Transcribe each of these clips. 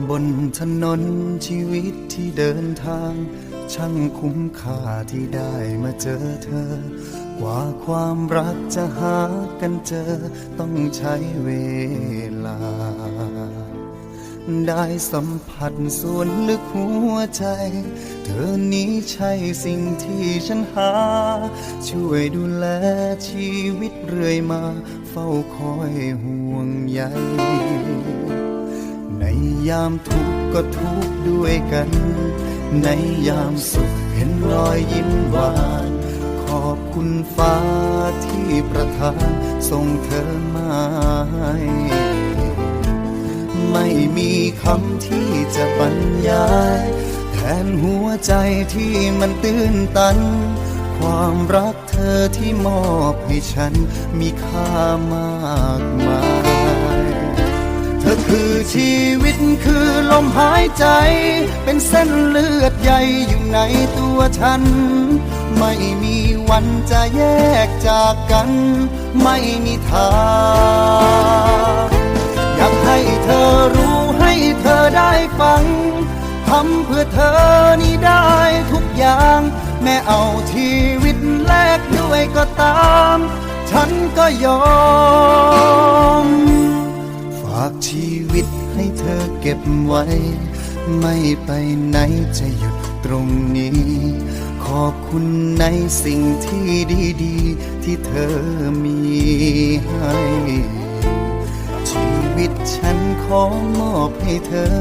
บนถนนชีวิตที่เดินทางช่างคุ้มค่าที่ได้มาเจอเธอกว่าความรักจะหากันเจอต้องใช้เวลาได้สัมผัสส่วนลึกหัวใจเธอนี้ใช่สิ่งที่ฉันหาช่วยดูแลชีวิตเรื่อยมาเฝ้าคอยห่วงใยในยามทุกข์ก็ทุกข์ด้วยกันในยามสุขเห็นรอยยิ้มหวานขอบคุณฟ้าที่ประทานส่งเธอมาให้ไม่มีคำที่จะบรรยายแทนหัวใจที่มันตื้นตันความรักเธอที่มอบให้ฉันมีค่ามากมายเธอคือชีวิตคือลมหายใจเป็นเส้นเลือดใหญ่อยู่ในตัวฉันไม่มีวันจะแยกจากกันไม่มีทางอยากให้เธอรู้ให้เธอได้ฟังทำเพื่อเธอนี่ได้ทุกอย่างแม้เอาชีวิตแลกด้วยก็ตามฉันก็ยอมฝากชีวิตให้เธอเก็บไว้ไม่ไปไหนจะหยุดตรงนี้ขอบคุณในสิ่งที่ดีๆที่เธอมีให้ชีวิตฉันขอมอบให้เธอ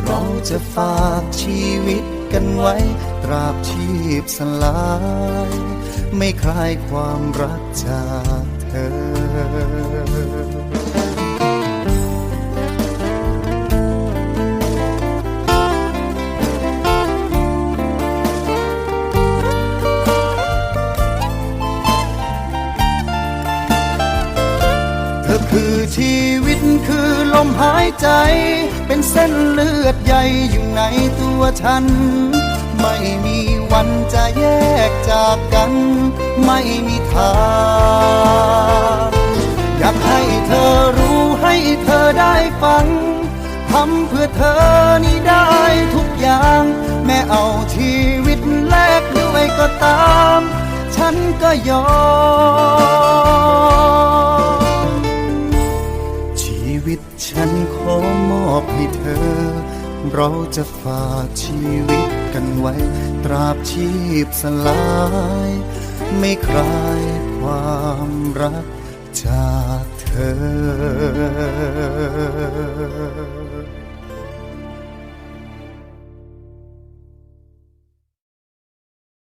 เราจะฝากชีวิตกันไว้ตราบชีพสลายไม่คลายความรักจากเธอคือชีวิตคือลมหายใจเป็นเส้นเลือดใหญ่อยู่ในตัวฉันไม่มีวันจะแยกจากกันไม่มีทางอยากให้เธอรู้ให้เธอได้ฟังทำเพื่อเธอนี่ได้ทุกอย่างแม้เอาชีวิตแลกด้วยก็ตามฉันก็ยอมชีวิตฉันขอมอบให้เธอเราจะฝากชีวิตกันไว้ตราบชีพสลายไม่คลายความรักจากเธอ